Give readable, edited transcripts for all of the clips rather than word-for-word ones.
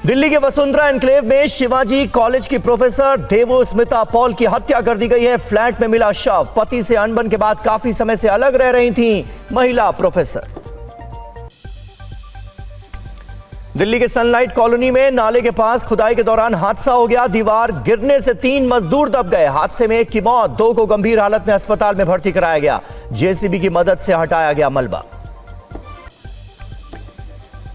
दिल्ली के वसुंधरा एनक्लेव में शिवाजी कॉलेज की प्रोफेसर देवोस्मिता पॉल की हत्या कर दी गई है। फ्लैट में मिला शव। पति से अनबन के बाद काफी समय से अलग रह रही थी महिला प्रोफेसर। दिल्ली के सनलाइट कॉलोनी में नाले के पास खुदाई के दौरान हादसा हो गया। दीवार गिरने से 3 मजदूर दब गए। हादसे में एक की मौत, 2 को गंभीर हालत में अस्पताल में भर्ती कराया गया। जेसीबी की मदद से हटाया गया मलबा।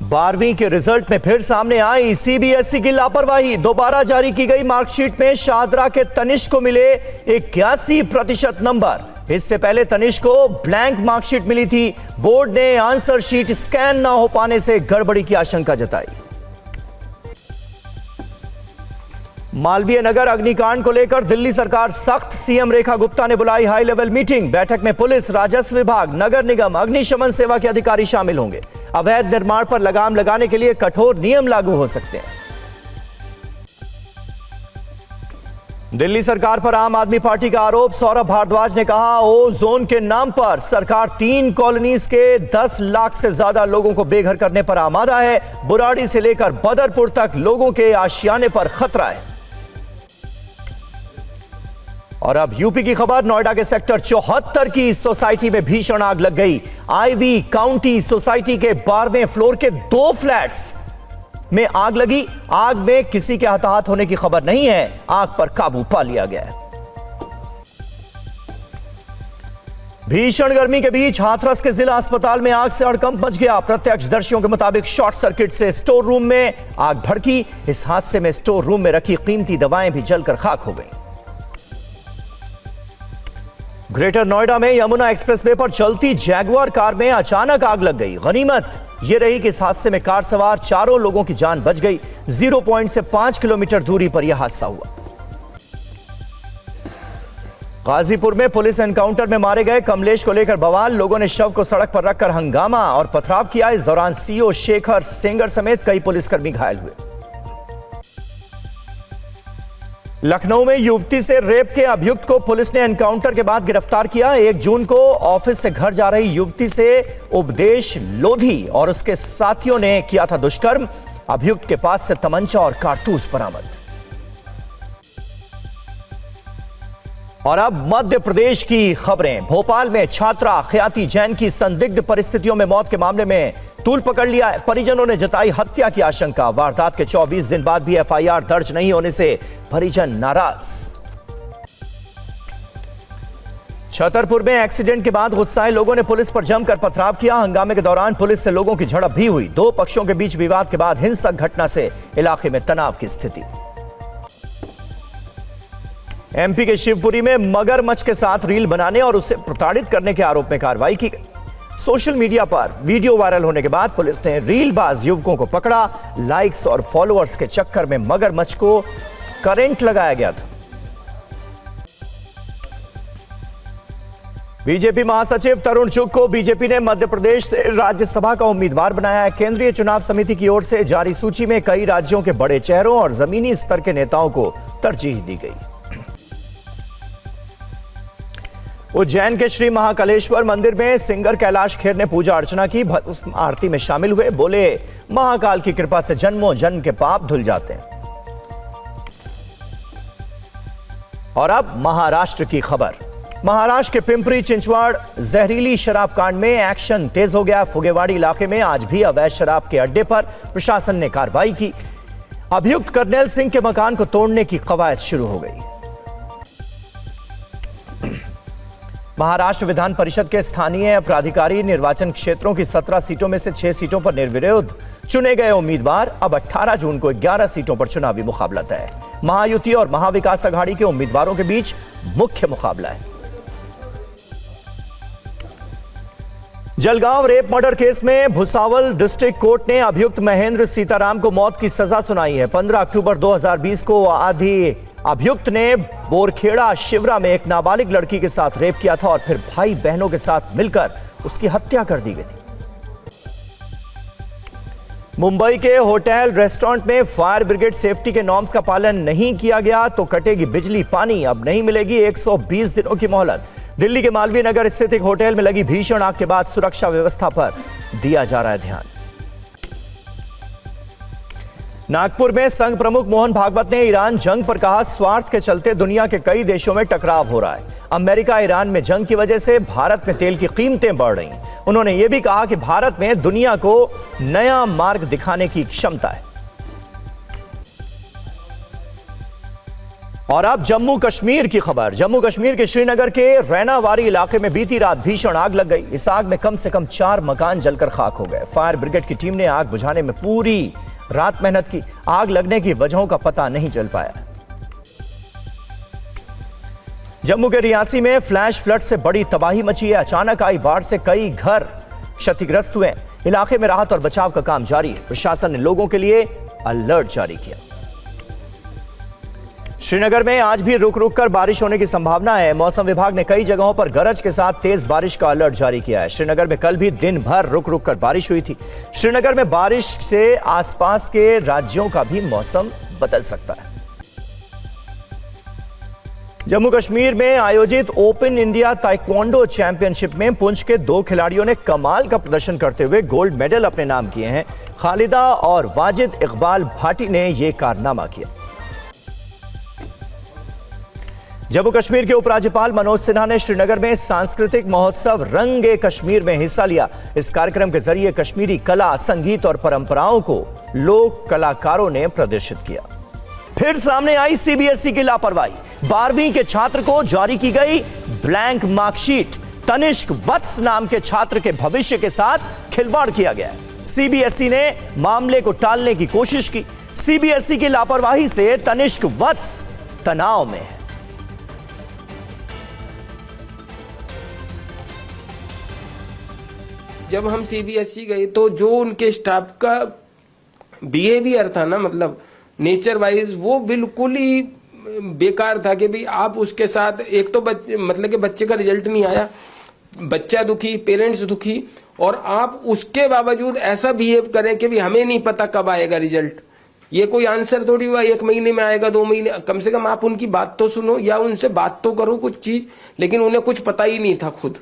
12वीं के रिजल्ट में फिर सामने आई सीबीएसई की लापरवाही। दोबारा जारी की गई मार्कशीट में शाहदरा के तनिष्क को मिले 81% नंबर। इससे पहले तनिष्क को ब्लैंक मार्कशीट मिली थी। बोर्ड ने आंसर शीट स्कैन न हो पाने से गड़बड़ी की आशंका जताई। मालवीय नगर अग्निकांड को लेकर दिल्ली सरकार सख्त। सीएम रेखा गुप्ता ने बुलाई हाई लेवल मीटिंग। बैठक में पुलिस, राजस्व विभाग, नगर निगम, अग्निशमन सेवा के अधिकारी शामिल होंगे। अवैध निर्माण पर लगाम लगाने के लिए कठोर नियम लागू हो सकते हैं। दिल्ली सरकार पर आम आदमी पार्टी का आरोप। सौरभ भारद्वाज ने कहा, ओ जोन के नाम पर सरकार 3 कॉलोनीज के 10 लाख से ज्यादा लोगों को बेघर करने पर आमादा है। बुराड़ी से लेकर बदरपुर तक लोगों के आशियाने पर खतरा है। और अब यूपी की खबर। नोएडा के सेक्टर 74 की सोसाइटी में भीषण आग लग गई। आईवी काउंटी सोसाइटी के 12वें फ्लोर के 2 फ्लैट्स में आग लगी। आग में किसी के हताहत होने की खबर नहीं है। आग पर काबू पा लिया गया है। भीषण गर्मी के बीच हाथरस के जिला अस्पताल में आग से हड़कंप मच गया। प्रत्यक्षदर्शियों के मुताबिक शॉर्ट सर्किट से स्टोर रूम में आग भड़की। इस हादसे में स्टोर रूम में रखी कीमती दवाएं भी जलकर खाक हो गई। ग्रेटर नोएडा में यमुना एक्सप्रेसवे पर चलती जैगुआर कार में अचानक आग लग गई। गनीमत यह रही कि इस हादसे में कार सवार 4 लोगों की जान बच गई। 0 पॉइंट से 5 किलोमीटर दूरी पर यह हादसा हुआ। गाजीपुर में पुलिस एनकाउंटर में मारे गए कमलेश को लेकर बवाल। लोगों ने शव को सड़क पर रखकर हंगामा और पथराव किया। इस दौरान सीओ शेखर सेंगर समेत कई पुलिसकर्मी घायल हुए। लखनऊ में युवती से रेप के अभियुक्त को पुलिस ने एनकाउंटर के बाद गिरफ्तार किया। 1 जून को ऑफिस से घर जा रही युवती से उपदेश लोधी और उसके साथियों ने किया था दुष्कर्म। अभियुक्त के पास से तमंचा और कारतूस बरामद। और अब मध्य प्रदेश की खबरें। भोपाल में छात्रा ख्याति जैन की संदिग्ध परिस्थितियों में मौत के मामले में तूल पकड़ लिया है। परिजनों ने जताई हत्या की आशंका। वारदात के 24 दिन बाद भी एफआईआर दर्ज नहीं होने से परिजन नाराज। छतरपुर में एक्सीडेंट के बाद गुस्साए लोगों ने पुलिस पर जमकर पथराव किया। हंगामे के दौरान पुलिस से लोगों की झड़प भी हुई। 2 पक्षों के बीच विवाद के बाद हिंसक घटना से इलाके में तनाव की स्थिति। एमपी के शिवपुरी में मगरमच्छ के साथ रील बनाने और उसे प्रताड़ित करने के आरोप में कार्रवाई की गई। सोशल मीडिया पर वीडियो वायरल होने के बाद पुलिस ने रीलबाज युवकों को पकड़ा। लाइक्स और फॉलोअर्स के चक्कर में मगरमच्छ को करंट लगाया गया था। बीजेपी महासचिव तरुण चुग को बीजेपी ने मध्य प्रदेश से राज्यसभा का उम्मीदवार बनाया है। केंद्रीय चुनाव समिति की ओर से जारी सूची में कई राज्यों के बड़े चेहरों और जमीनी स्तर के नेताओं को तरजीह दी गई। उज्जैन के श्री महाकालेश्वर मंदिर में सिंगर कैलाश खेर ने पूजा अर्चना की। भस्म आरती में शामिल हुए। बोले, महाकाल की कृपा से जन्मों जन्म के पाप धुल जाते हैं। और अब महाराष्ट्र की खबर। महाराष्ट्र के पिंपरी चिंचवड़ जहरीली शराब कांड में एक्शन तेज हो गया। फुगेवाड़ी इलाके में आज भी अवैध शराब के अड्डे पर प्रशासन ने कार्रवाई की। अभियुक्त कर्नैल सिंह के मकान को तोड़ने की कवायद शुरू हो गई। महाराष्ट्र विधान परिषद के स्थानीय प्राधिकारी निर्वाचन क्षेत्रों की 17 सीटों में से 6 सीटों पर निर्विरोध चुने गए उम्मीदवार। अब 18 जून को 11 सीटों पर चुनावी मुकाबला तय है। महायुति और महाविकास अघाड़ी के उम्मीदवारों के बीच मुख्य मुकाबला है। जलगांव रेप मर्डर केस में भुसावल डिस्ट्रिक्ट कोर्ट ने अभियुक्त महेंद्र सीताराम को मौत की सजा सुनाई है। 15 अक्टूबर 2020 को आधी अभियुक्त ने बोरखेड़ा शिवरा में एक नाबालिग लड़की के साथ रेप किया था और फिर भाई बहनों के साथ मिलकर उसकी हत्या कर दी गई थी। मुंबई के होटल रेस्टोरेंट में फायर ब्रिगेड सेफ्टी के नॉर्म्स का पालन नहीं किया गया तो कटेगी बिजली पानी। अब नहीं मिलेगी 120 दिनों की मोहलत। दिल्ली के मालवीय नगर स्थित एक होटल में लगी भीषण आग के बाद सुरक्षा व्यवस्था पर दिया जा रहा है ध्यान। नागपुर में संघ प्रमुख मोहन भागवत ने ईरान जंग पर कहा, स्वार्थ के चलते दुनिया के कई देशों में टकराव हो रहा है। अमेरिका ईरान में जंग की वजह से भारत में तेल की कीमतें बढ़ रही। उन्होंने यह भी कहा कि भारत में दुनिया को नया मार्ग दिखाने की क्षमता है। और अब जम्मू कश्मीर की खबर। जम्मू कश्मीर के श्रीनगर के रैनावारी इलाके में बीती रात भीषण आग लग गई। इस आग में कम से कम 4 मकान जलकर खाक हो गए। फायर ब्रिगेड की टीम ने आग बुझाने में पूरी रात मेहनत की। आग लगने की वजहों का पता नहीं चल पाया। जम्मू के रियासी में फ्लैश फ्लड से बड़ी तबाही मची है। अचानक आई बाढ़ से कई घर क्षतिग्रस्त हुए। इलाके में राहत और बचाव का काम जारी है। प्रशासन ने लोगों के लिए अलर्ट जारी किया। श्रीनगर में आज भी रुक रुक कर बारिश होने की संभावना है। मौसम विभाग ने कई जगहों पर गरज के साथ तेज बारिश का अलर्ट जारी किया है। श्रीनगर में कल भी दिन भर रुक रुक कर बारिश हुई थी। श्रीनगर में बारिश से आसपास के राज्यों का भी मौसम बदल सकता है। जम्मू कश्मीर में आयोजित ओपन इंडिया ताइक्वांडो चैंपियनशिप में पुंछ के 2 खिलाड़ियों ने कमाल का प्रदर्शन करते हुए गोल्ड मेडल अपने नाम किए हैं। खालिदा और वाजिद इकबाल भाटी ने यह कारनामा किया। जम्मू कश्मीर के उपराज्यपाल मनोज सिन्हा ने श्रीनगर में सांस्कृतिक महोत्सव रंगे कश्मीर में हिस्सा लिया। इस कार्यक्रम के जरिए कश्मीरी कला, संगीत और परंपराओं को लोक कलाकारों ने प्रदर्शित किया। फिर सामने आई सीबीएसई की लापरवाही। 12वीं के छात्र को जारी की गई ब्लैंक मार्कशीट। तनिष्क वत्स नाम के छात्र के भविष्य के साथ खिलवाड़ किया गया है। सीबीएसई ने मामले को टालने की कोशिश की। सीबीएसई की लापरवाही से तनिष्क वत्स तनाव में है। जब हम सीबीएसई गए तो जो उनके स्टाफ का बिहेवियर था ना, मतलब नेचर वाइज, वो बिल्कुल ही बेकार था कि भाई आप उसके साथ एक तो मतलब कि बच्चे का रिजल्ट नहीं आया, बच्चा दुखी, पेरेंट्स दुखी, और आप उसके बावजूद ऐसा बिहेव करें कि भाई हमें नहीं पता कब आएगा रिजल्ट। ये कोई आंसर थोड़ी हुआ 1 महीने में आएगा, 2 महीने। कम से कम आप उनकी बात तो सुनो या उनसे बात तो करो कुछ चीज, लेकिन उन्हें कुछ पता ही नहीं था खुद।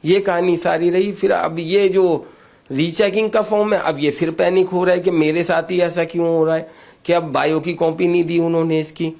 ये कहानी सारी रही। फिर अब ये जो रीचेकिंग का फॉर्म है, अब ये फिर पैनिक हो रहा है कि मेरे साथ ही ऐसा क्यों हो रहा है कि अब बायो की कॉपी नहीं दी उन्होंने इसकी।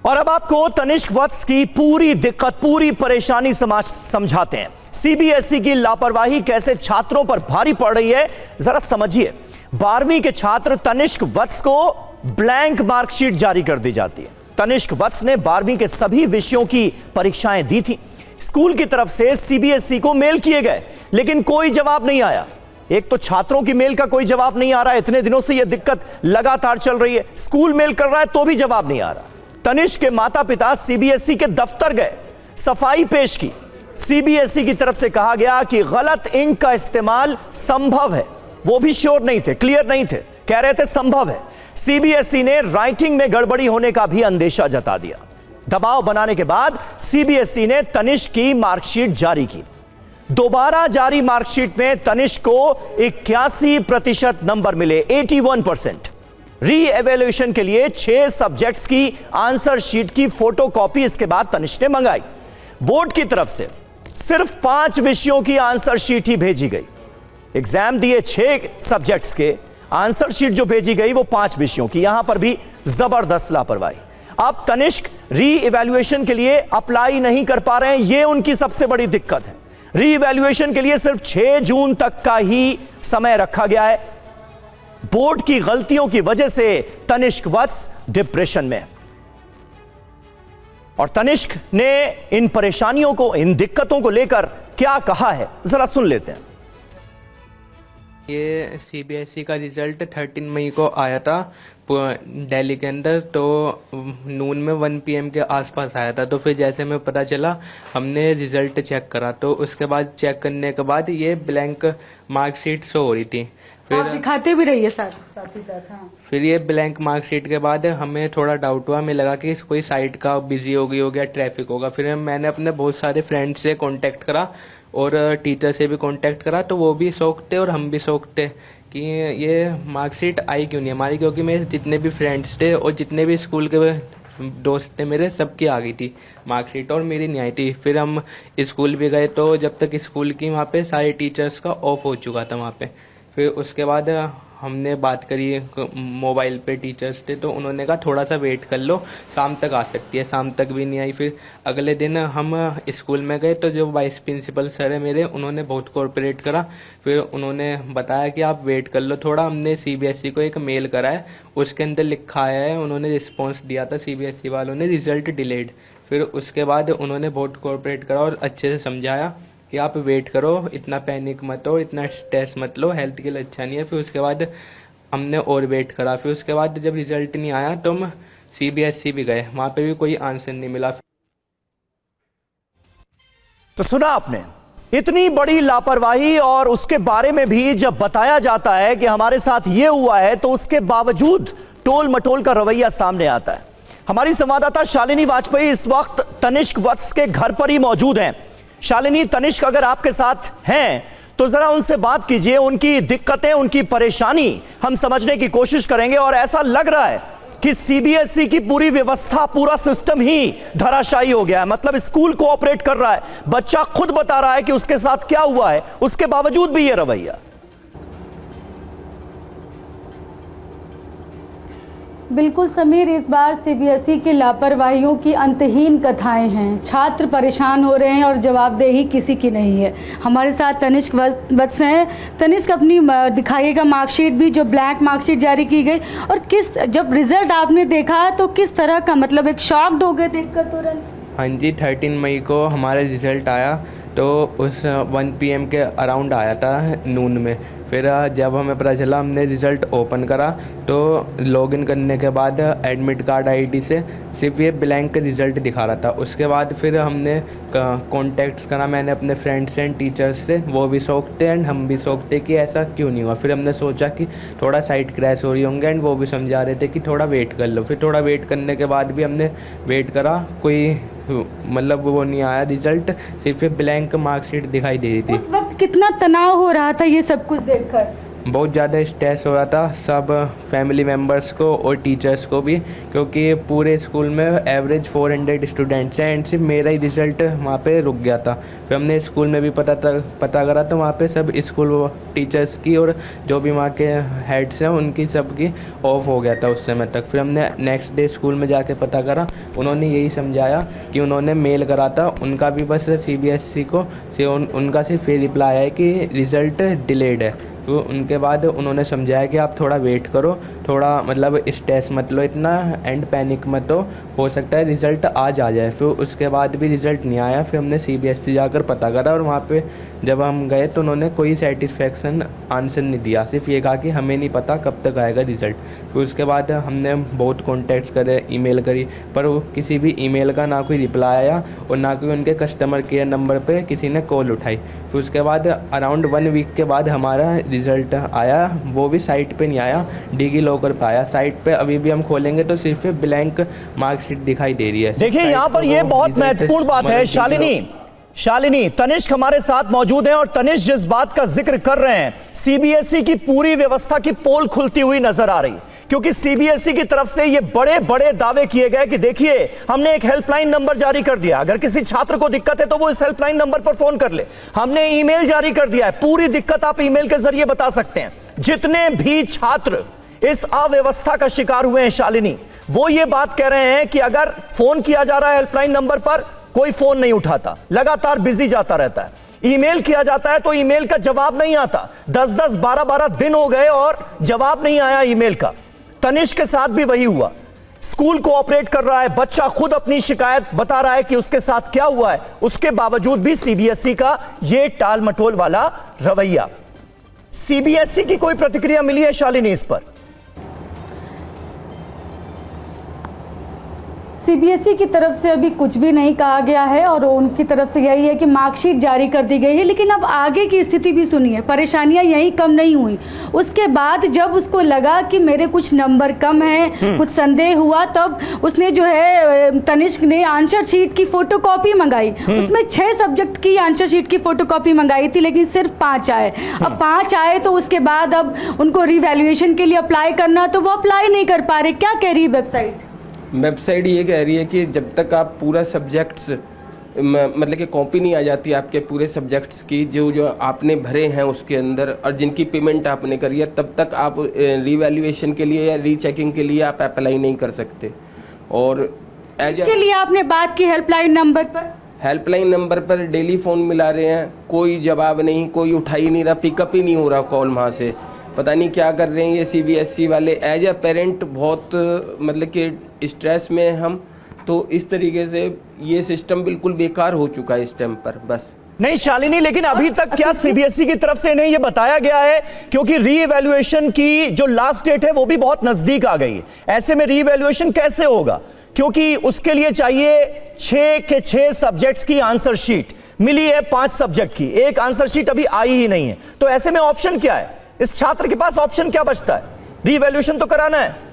और अब आपको तनिष्क वत्स की पूरी दिक्कत, पूरी परेशानी समझाते हैं। सीबीएसई की लापरवाही कैसे छात्रों पर भारी पड़ रही है, जरा समझिए। 12वीं के छात्र तनिष्क वत्स को ब्लैंक मार्कशीट जारी कर दी जाती है। तनिष्क वत्स ने 12वीं के सभी विषयों की परीक्षाएं दी थी। स्कूल की तरफ से सीबीएसई को मेल किए गए, लेकिन कोई जवाब नहीं आया। एक तो छात्रों की मेल का कोई जवाब नहीं आ रहा है। इतने दिनों से यह दिक्कत लगातार चल रही है। स्कूल मेल कर रहा है तो भी जवाब नहीं आ रहा। तनिष्क के माता पिता सीबीएसई के दफ्तर गए, सफाई पेश की। सीबीएसई की तरफ से कहा गया कि गलत इंक का इस्तेमाल संभव है। वो भी श्योर नहीं थे, क्लियर नहीं थे, कह रहे थे संभव है। सीबीएसई ने राइटिंग में गड़बड़ी होने का भी अंदेशा जता दिया। दबाव बनाने के बाद सीबीएसई ने तनिष्क की मार्कशीट जारी की। दोबारा जारी मार्कशीट में तनिष्क को 81% नंबर मिले, 81%। री एवेल्युएशन के लिए 6 सब्जेक्ट्स की आंसर शीट की फोटोकॉपी इसके बाद तनिष्क ने मंगाई। बोर्ड की तरफ से सिर्फ 5 विषयों की आंसर शीट ही भेजी गई। एग्जाम दिए 6 सब्जेक्ट्स के, आंसर शीट जो भेजी गई वो 5 विषयों की। यहां पर भी जबरदस्त लापरवाही। अब तनिष्क री इवैल्यूएशन के लिए अप्लाई नहीं कर पा रहे हैं, यह उनकी सबसे बड़ी दिक्कत है। री इवैल्यूएशन के लिए सिर्फ 6 जून तक का ही समय रखा गया है। बोर्ड की गलतियों की वजह से तनिष्क वत्स डिप्रेशन में। और तनिष्क ने इन परेशानियों को, इन दिक्कतों को लेकर क्या कहा है, जरा सुन लेते हैं। ये सीबीएसई का रिजल्ट 13 मई को आया था दिल्ली के अंदर, तो नून में 1 PM के आसपास आया था। तो फिर जैसे में पता चला, हमने रिजल्ट चेक करा, तो उसके बाद चेक करने के बाद ये ब्लैंक मार्कशीट शो हो रही थी। फिर आप दिखाते भी रहिए साथ ही साथ। हाँ। फिर ये ब्लैंक मार्कशीट के बाद हमें थोड़ा डाउट हुआ, हमें लगा कि कोई साइट का बिजी हो गया, ट्रैफिक होगा। फिर मैंने अपने बहुत सारे फ्रेंड्स से कांटेक्ट करा और टीचर से भी कांटेक्ट करा, तो वो भी शौक थे और हम भी शौक थे कि ये मार्कशीट आई क्यों नहीं हमारी, क्योंकि मेरे जितने भी फ्रेंड्स थे और जितने भी स्कूल के दोस्त थे मेरे, सबकी आ गई थी मार्कशीट और मेरी नहीं आई थी। फिर हम स्कूल भी गए, तो जब तक स्कूल की वहाँ पे सारे टीचर्स का ऑफ हो चुका था वहाँ पे। फिर उसके बाद हमने बात करी मोबाइल पे, टीचर्स थे तो उन्होंने कहा थोड़ा सा वेट कर लो, शाम तक आ सकती है। शाम तक भी नहीं आई। फिर अगले दिन हम स्कूल में गए तो जो वाइस प्रिंसिपल सर है मेरे, उन्होंने बहुत कोऑपरेट करा। फिर उन्होंने बताया कि आप वेट कर लो थोड़ा। हमने सीबीएसई को एक मेल करा है, उसके अंदर लिखा है, उन्होंने रिस्पॉन्स दिया था सीबीएसई वालों ने, रिजल्ट डिलेड। फिर उसके बाद उन्होंने बहुत कोऑपरेट करा और अच्छे से समझाया कि आप वेट करो, इतना पैनिक मत हो, इतना स्ट्रेस मत लो, हेल्थ के लिए अच्छा नहीं है। फिर उसके बाद हमने और वेट करा। फिर उसके बाद जब रिजल्ट नहीं आया तो हम सीबीएसई भी गए, वहाँ पे भी कोई आंसर नहीं मिला। तो सुना आपने, इतनी बड़ी लापरवाही और उसके बारे में भी जब बताया जाता है कि हमारे साथ ये हुआ है, तो उसके बावजूद टोल मटोल का रवैया सामने आता है। हमारी संवाददाता शालिनी वाजपेयी इस वक्त तनिष्क वत्स के घर पर ही मौजूद हैं। शालिनी, तनिष्क अगर आपके साथ हैं तो जरा उनसे बात कीजिए, उनकी दिक्कतें, उनकी परेशानी हम समझने की कोशिश करेंगे। और ऐसा लग रहा है कि सीबीएसई की पूरी व्यवस्था, पूरा सिस्टम ही धराशायी हो गया है। मतलब स्कूल कोऑपरेट कर रहा है, बच्चा खुद बता रहा है कि उसके साथ क्या हुआ है, उसके बावजूद भी ये रवैया। बिल्कुल समीर, इस बार सीबीएसई की लापरवाहियों की अंतहीन कथाएं हैं। छात्र परेशान हो रहे हैं और जवाबदेही किसी की नहीं है। हमारे साथ तनिष्क वत्स हैं। तनिष्क, अपनी दिखाइएगा मार्कशीट भी, जो ब्लैंक मार्कशीट जारी की गई, और किस, जब रिजल्ट आपने देखा तो किस तरह का, मतलब एक शॉक्ड हो गए देखकर तुरंत? हाँ जी, 13 मई को हमारा रिजल्ट आया तो उस 1 PM के अराउंड आया था, नून में। फिर जब हमें पता चला, हमने रिज़ल्ट ओपन करा तो लॉगिन करने के बाद एडमिट कार्ड आईडी से सिर्फ ये ब्लैंक रिज़ल्ट दिखा रहा था। उसके बाद फिर हमने कॉन्टैक्ट करा, मैंने अपने फ्रेंड्स एंड टीचर्स से, वो भी शौक थे एंड हम भी शौक थे कि ऐसा क्यों नहीं हुआ। फिर हमने सोचा कि थोड़ा साइट क्रैश हो रही होंगे एंड वो भी समझा रहे थे कि थोड़ा वेट कर लो। फिर थोड़ा वेट करने के बाद भी हमने वेट करा, कोई मतलब वो नहीं आया रिजल्ट, सिर्फ ब्लैंक मार्कशीट दिखाई दे रही थी। उस वक्त कितना तनाव हो रहा था ये सब कुछ देखकर? बहुत ज़्यादा स्ट्रेस हो रहा था, सब फैमिली मेम्बर्स को और टीचर्स को भी, क्योंकि पूरे स्कूल में एवरेज 400 स्टूडेंट्स हैं एंड सिर्फ मेरा ही रिज़ल्ट वहाँ पे रुक गया था। फिर हमने स्कूल में भी पता करा तो वहाँ पे सब स्कूल टीचर्स की और जो भी वहाँ के हेड्स हैं उनकी सबकी ऑफ हो गया था उस समय तक। फिर हमने नेक्स्ट डे स्कूल में जाके पता करा, उन्होंने यही समझाया कि उन्होंने मेल करा था, उनका भी बस सीबीएसई को उनका सिर्फ ये रिप्लाई है कि रिज़ल्ट डिलेड है। तो उनके बाद उन्होंने समझाया कि आप थोड़ा वेट करो, थोड़ा मतलब स्ट्रेस मत लो इतना एंड पैनिक मत हो सकता है रिज़ल्ट आज आ जाए। फिर उसके बाद भी रिज़ल्ट नहीं आया। फिर हमने सीबीएसई जाकर पता करा और वहाँ पे जब हम गए तो उन्होंने कोई सेटिस्फेक्शन आंसर नहीं दिया, सिर्फ ये कहा कि हमें नहीं पता कब तक आएगा रिज़ल्ट। फिर उसके बाद हमने बहुत कॉन्टैक्ट्स करे, ईमेल करी, पर वो किसी भी ईमेल का ना कोई रिप्लाई आया और ना कोई उनके कस्टमर केयर नंबर पे किसी ने कॉल उठाई। फिर उसके बाद अराउंड 1 वीक के बाद हमारा रिज़ल्ट आया, वो भी साइट पे नहीं आया, डिगी लॉकर पे आया। साइट पे अभी भी हम खोलेंगे तो सिर्फ ब्लैंक मार्कशीट दिखाई दे रही है। देखिए, यहाँ पर ये बहुत महत्वपूर्ण बात है शालिनी, तनिष्क हमारे साथ मौजूद हैं और तनिष्क जिस बात का जिक्र कर रहे हैं, सीबीएसई की पूरी व्यवस्था की पोल खुलती हुई नजर आ रही, क्योंकि सीबीएसई की तरफ से ये बड़े बड़े दावे किए गए कि देखिए हमने एक हेल्पलाइन नंबर जारी कर दिया, अगर किसी छात्र को दिक्कत है तो वो इस हेल्पलाइन नंबर पर फोन कर ले। हमने ईमेल जारी कर दिया है, पूरी दिक्कत आप ईमेल के जरिए बता सकते हैं। जितने भी छात्र इस अव्यवस्था का शिकार हुए हैं शालिनी, वो ये बात कह रहे हैं कि अगर फोन किया जा रहा है हेल्पलाइन नंबर पर, कोई फोन नहीं उठाता, लगातार बिजी जाता रहता है। ईमेल किया जाता है तो ईमेल का जवाब नहीं आता, 10-10, 12-12 दिन हो गए और जवाब नहीं आया ईमेल का। तनिष्क के साथ भी वही हुआ। स्कूल कोऑपरेट कर रहा है, बच्चा खुद अपनी शिकायत बता रहा है कि उसके साथ क्या हुआ है, उसके बावजूद भी सीबीएसई का ये टाल मटोल वाला रवैया। सीबीएसई की कोई प्रतिक्रिया मिली है शालिनी इस पर? सीबीएसई की तरफ से अभी कुछ भी नहीं कहा गया है और उनकी तरफ से यही है कि मार्कशीट जारी कर दी गई है। लेकिन अब आगे की स्थिति भी सुनिए, परेशानियां यही कम नहीं हुई। उसके बाद जब उसको लगा कि मेरे कुछ नंबर कम हैं, कुछ संदेह हुआ, तब उसने जो है तनिष्क ने आंसर शीट की फोटोकॉपी मंगाई। उसमें 6 सब्जेक्ट की आंसर शीट की फोटोकॉपी मंगाई थी, लेकिन सिर्फ 5 आए। अब 5 आए तो उसके बाद अब उनको रिवैल्यूएशन के लिए अप्लाई करना, तो वो अप्लाई नहीं कर पा रहे। क्या कह रही है वेबसाइट? वेबसाइट ये कह रही है कि जब तक आप पूरा सब्जेक्ट्स मतलब कि कॉपी नहीं आ जाती आपके पूरे सब्जेक्ट्स की जो आपने भरे हैं उसके अंदर, और जिनकी पेमेंट आपने करी है, तब तक आप रीवैल्यूएशन के लिए या रीचेकिंग के लिए आप अप्लाई नहीं कर सकते। और इसके लिए आपने बात की हेल्पलाइन नंबर पर डेली फ़ोन मिला रहे हैं, कोई जवाब नहीं, कोई उठा ही नहीं रहा, पिकअप ही नहीं हो रहा कॉल वहाँ से। पता नहीं क्या कर रहे हैं ये CBSE वाले। एज अ पेरेंट बहुत मतलब कि स्ट्रेस में हम, तो इस तरीके से ये सिस्टम बिल्कुल बेकार हो चुका है इस टाइम पर। बस नहीं शालिनी, लेकिन अभी तक क्या CBSE की तरफ से इन्हें ये बताया गया है, क्योंकि रीइवैल्यूएशन की जो लास्ट डेट है वो भी बहुत नजदीक आ गई है, ऐसे में रीइवैल्यूएशन कैसे होगा? क्योंकि उसके लिए चाहिए 6 के 6 सब्जेक्ट्स की आंसर शीट। मिली है 5 सब्जेक्ट की, एक आंसर शीट अभी आई ही नहीं है। तो ऐसे में ऑप्शन क्या है? इस छात्र के पास ऑप्शन क्या बचता है? रीवैल्यूएशन तो कराना है।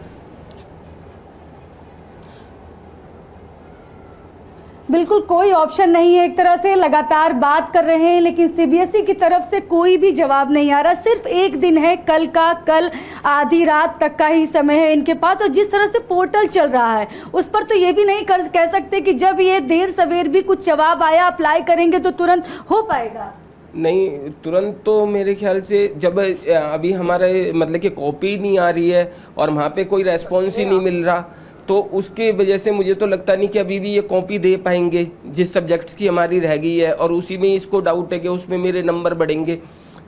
बिल्कुल कोई ऑप्शन नहीं है। एक तरह से लगातार बात कर रहे हैं, लेकिन CBSE की तरफ से कोई भी जवाब नहीं आ रहा। सिर्फ एक दिन है कल आधी रात तक का ही समय है इनके पास, और जिस तरह से पोर्टल चल रहा है उस पर तो ये भी नहीं कह सकते कि जब ये देर सवेर भी कुछ जवाब आया अप्लाई करेंगे तो तुरंत हो पाएगा। नहीं, तुरंत तो मेरे ख्याल से जब अभी हमारे मतलब कि कॉपी नहीं आ रही है और वहाँ पे कोई रेस्पॉन्स ही नहीं मिल रहा, तो उसके वजह से मुझे तो लगता नहीं कि अभी भी ये कॉपी दे पाएंगे जिस सब्जेक्ट्स की हमारी रह गई है, और उसी में इसको डाउट है कि उसमें मेरे नंबर बढ़ेंगे।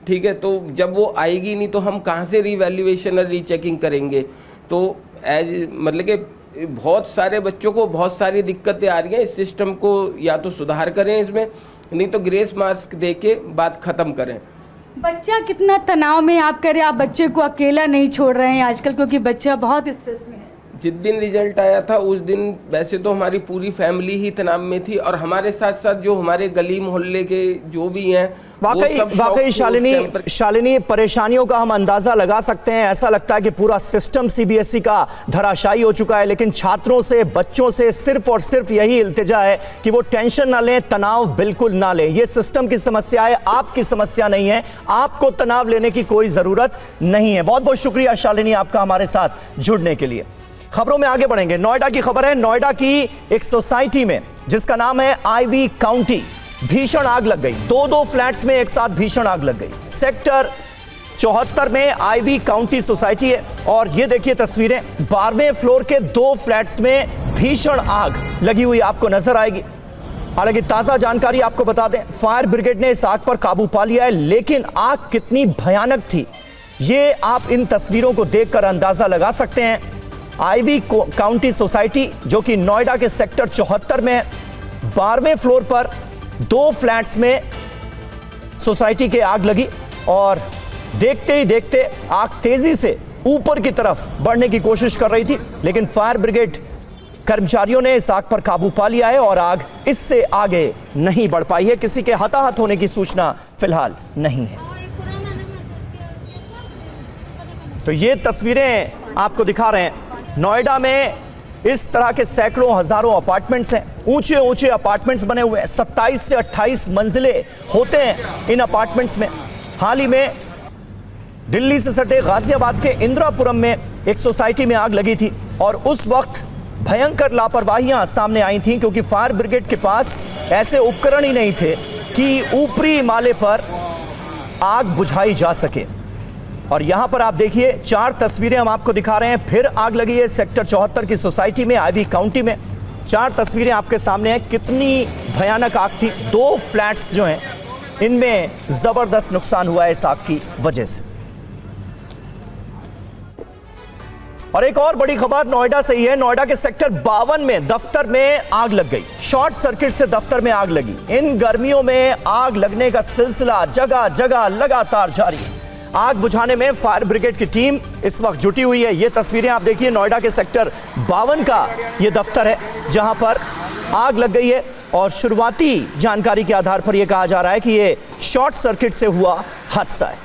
ठीक है, तो जब वो आएगी नहीं तो हम कहाँ से रीवैल्यूएशन और रीचेकिंग करेंगे? तो मतलब कि बहुत सारे बच्चों को बहुत सारी दिक्कतें आ रही हैं। इस सिस्टम को या तो सुधार करें इसमें, नहीं तो ग्रेस मार्क्स दे के बात ख़त्म करें। बच्चा कितना तनाव में, आप कह रहे हैं आप बच्चे को अकेला नहीं छोड़ रहे हैं आजकल, क्योंकि बच्चा बहुत स्ट्रेस में है। जिस दिन रिजल्ट आया था उस दिन वैसे तो हमारी पूरी फैमिली ही तनाव में थी, और हमारे साथ साथ जो हमारे गली मोहल्ले के जो भी हैं वाकई शालिनी परेशानियों का हम अंदाजा लगा सकते हैं। ऐसा लगता है कि पूरा सिस्टम CBSE का धराशायी हो चुका है, लेकिन छात्रों से, बच्चों से सिर्फ और सिर्फ यही इल्तिजा है कि वो टेंशन ना लें, तनाव बिल्कुल ना लें। ये सिस्टम की समस्या है, आपकी समस्या नहीं है। आपको तनाव लेने की कोई जरूरत नहीं है। बहुत बहुत शुक्रिया शालिनी आपका हमारे साथ जुड़ने के लिए। खबरों में आगे बढ़ेंगे। नोएडा की खबर है। नोएडा की एक सोसाइटी में जिसका नाम है आईवी काउंटी, भीषण आग लग गई। 2 फ्लैट्स में एक साथ भीषण आग लग गई। सेक्टर 74 में आईवी काउंटी सोसाइटी है, और ये देखिए तस्वीरें, 12वें फ्लोर के 2 फ्लैट्स में भीषण आग लगी हुई आपको नजर आएगी। हालांकि ताजा जानकारी आपको बता दें, फायर ब्रिगेड ने इस आग पर काबू पा लिया है, लेकिन आग कितनी भयानक थी ये आप इन तस्वीरों को देखकर अंदाजा लगा सकते हैं। आईवी काउंटी सोसाइटी जो कि नोएडा के सेक्टर 74 में है, 12वें फ्लोर पर 2 फ्लैट्स में सोसाइटी के आग लगी, और देखते ही देखते आग तेजी से ऊपर की तरफ बढ़ने की कोशिश कर रही थी, लेकिन फायर ब्रिगेड कर्मचारियों ने इस आग पर काबू पा लिया है और आग इससे आगे नहीं बढ़ पाई है। किसी के हताहत होने की सूचना फिलहाल नहीं है। तो ये तस्वीरें आपको दिखा रहे हैं। नोएडा में इस तरह के सैकड़ों हजारों अपार्टमेंट्स हैं, ऊंचे ऊंचे अपार्टमेंट्स बने हुए हैं। 27 से 28 मंजिले होते हैं इन अपार्टमेंट्स में। हाल ही में दिल्ली से सटे गाजियाबाद के इंदिरापुरम में एक सोसाइटी में आग लगी थी, और उस वक्त भयंकर लापरवाहियां सामने आई थीं, क्योंकि फायर ब्रिगेड के पास ऐसे उपकरण ही नहीं थे कि ऊपरी माले पर आग बुझाई जा सके। और यहां पर आप देखिए 4 तस्वीरें हम आपको दिखा रहे हैं। फिर आग लगी है सेक्टर 74 की सोसाइटी में, आईवी काउंटी में। 4 तस्वीरें आपके सामने हैं, कितनी भयानक आग थी। 2 फ्लैट्स जो हैं इनमें जबरदस्त नुकसान हुआ है इस आग की वजह से। और एक और बड़ी खबर नोएडा से ही है। नोएडा के सेक्टर 52 में दफ्तर में आग लग गई। शॉर्ट सर्किट से दफ्तर में आग लगी। इन गर्मियों में आग लगने का सिलसिला जगह जगह लगातार जारी है। आग बुझाने में फायर ब्रिगेड की टीम इस वक्त जुटी हुई है। ये तस्वीरें आप देखिए, नोएडा के सेक्टर 52 का ये दफ्तर है जहां पर आग लग गई है, और शुरुआती जानकारी के आधार पर यह कहा जा रहा है कि ये शॉर्ट सर्किट से हुआ हादसा है।